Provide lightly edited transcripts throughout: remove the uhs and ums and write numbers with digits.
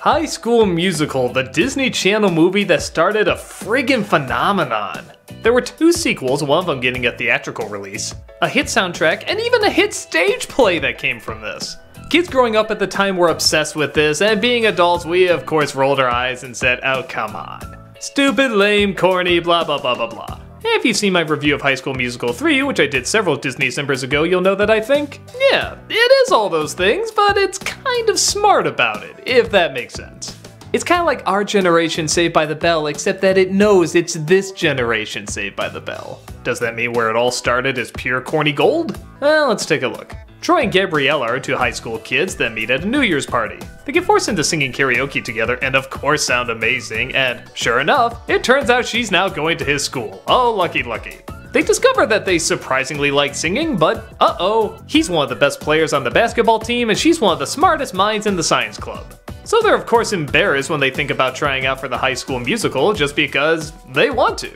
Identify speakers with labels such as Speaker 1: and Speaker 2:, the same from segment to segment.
Speaker 1: High School Musical, the Disney Channel movie that started a friggin' phenomenon. There were 2 sequels, one of them getting a theatrical release, a hit soundtrack, and even a hit stage play that came from this. Kids growing up at the time were obsessed with this, and being adults, we of course rolled our eyes and said, oh come on. Stupid, lame, corny, blah blah blah blah blah. If you've seen my review of High School Musical 3, which I did several Disneycembers ago, you'll know that I think, yeah, it is all those things, but it's kind of smart about it, if that makes sense. It's kind of like our generation Saved by the Bell, except that it knows it's this generation Saved by the Bell. Does that mean where it all started is pure corny gold? Well, let's take a look. Troy and Gabriella are 2 high school kids that meet at a New Year's party. They get forced into singing karaoke together and of course sound amazing, and sure enough, it turns out she's now going to his school. Oh, lucky lucky. They discover that they surprisingly like singing, but uh-oh, he's one of the best players on the basketball team and she's one of the smartest minds in the science club. So they're of course embarrassed when they think about trying out for the High School Musical just because they want to.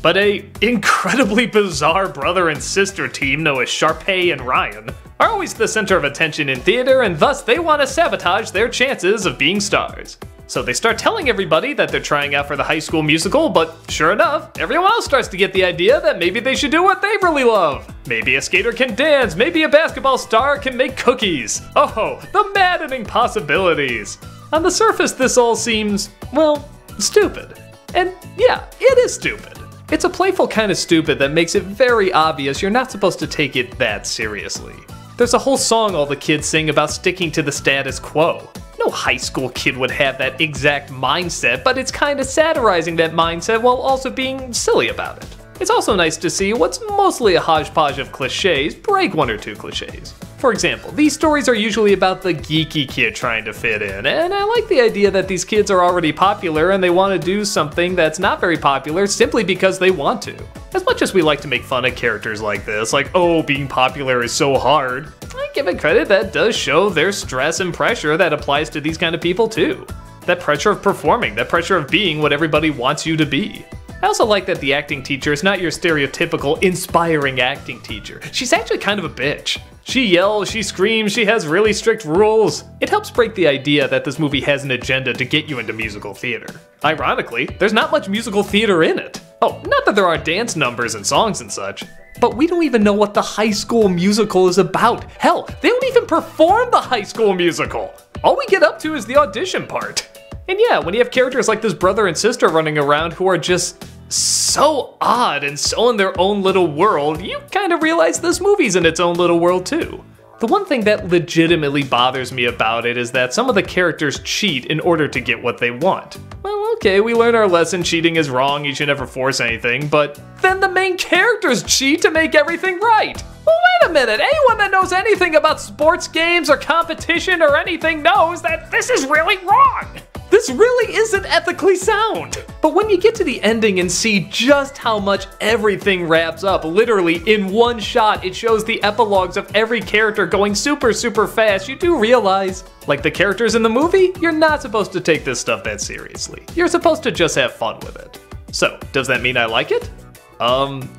Speaker 1: But a incredibly bizarre brother and sister team known as Sharpay and Ryan are always the center of attention in theater, and thus they want to sabotage their chances of being stars. So they start telling everybody that they're trying out for the High School Musical, but sure enough, everyone else starts to get the idea that maybe they should do what they really love. Maybe a skater can dance, maybe a basketball star can make cookies. Oh, the maddening possibilities. On the surface, this all seems, well, stupid. And yeah, it is stupid. It's a playful kind of stupid that makes it very obvious you're not supposed to take it that seriously. There's a whole song all the kids sing about sticking to the status quo. No high school kid would have that exact mindset, but it's kind of satirizing that mindset while also being silly about it. It's also nice to see what's mostly a hodgepodge of cliches break 1 or 2 cliches. For example, these stories are usually about the geeky kid trying to fit in, and I like the idea that these kids are already popular and they want to do something that's not very popular simply because they want to. As much as we like to make fun of characters like this, like, oh, being popular is so hard, I give it credit that does show there's stress and pressure that applies to these kind of people too. That pressure of performing, that pressure of being what everybody wants you to be. I also like that the acting teacher is not your stereotypical inspiring acting teacher. She's actually kind of a bitch. She yells, she screams, she has really strict rules. It helps break the idea that this movie has an agenda to get you into musical theater. Ironically, there's not much musical theater in it. Oh, not that there aren't dance numbers and songs and such, but we don't even know what the High School Musical is about. Hell, they don't even perform the High School Musical. All we get up to is the audition part. And yeah, when you have characters like this brother and sister running around who are just so odd and so in their own little world, you kind of realize this movie's in its own little world too. The one thing that legitimately bothers me about it is that some of the characters cheat in order to get what they want. Well, okay, we learn our lesson, cheating is wrong, you should never force anything, but then the main characters cheat to make everything right. Well, wait a minute, anyone that knows anything about sports games or competition or anything knows that this is really wrong. This really isn't ethically sound. But when you get to the ending and see just how much everything wraps up, literally in one shot, it shows the epilogues of every character going super fast, you do realize, like the characters in the movie, you're not supposed to take this stuff that seriously. You're supposed to just have fun with it. So, does that mean I like it?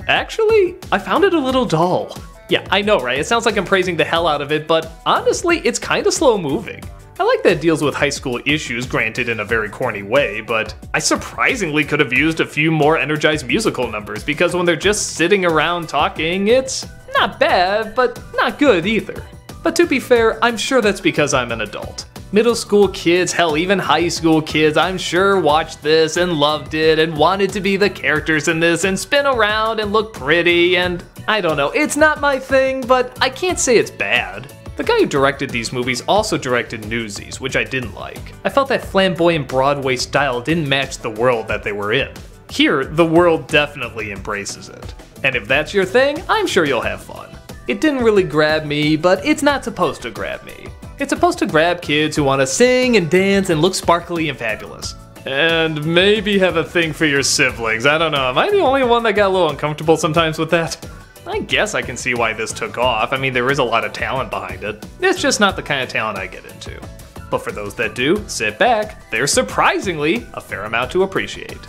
Speaker 1: Actually, I found it a little dull. Yeah, I know, right? It sounds like I'm praising the hell out of it, but honestly, it's kind of slow moving. I like that it deals with high school issues, granted in a very corny way, but I surprisingly could have used a few more energized musical numbers because when they're just sitting around talking, it's not bad, but not good either. But to be fair, I'm sure that's because I'm an adult. Middle school kids, hell even high school kids, I'm sure watched this and loved it and wanted to be the characters in this and spin around and look pretty and I don't know, it's not my thing, but I can't say it's bad. The guy who directed these movies also directed Newsies, which I didn't like. I felt that flamboyant Broadway style didn't match the world that they were in. Here, the world definitely embraces it. And if that's your thing, I'm sure you'll have fun. It didn't really grab me, but it's not supposed to grab me. It's supposed to grab kids who want to sing and dance and look sparkly and fabulous. And maybe have a thing for your siblings. I don't know, am I the only one that got a little uncomfortable sometimes with that? I guess I can see why this took off. I mean, there is a lot of talent behind it. It's just not the kind of talent I get into. But for those that do, sit back. There's surprisingly a fair amount to appreciate.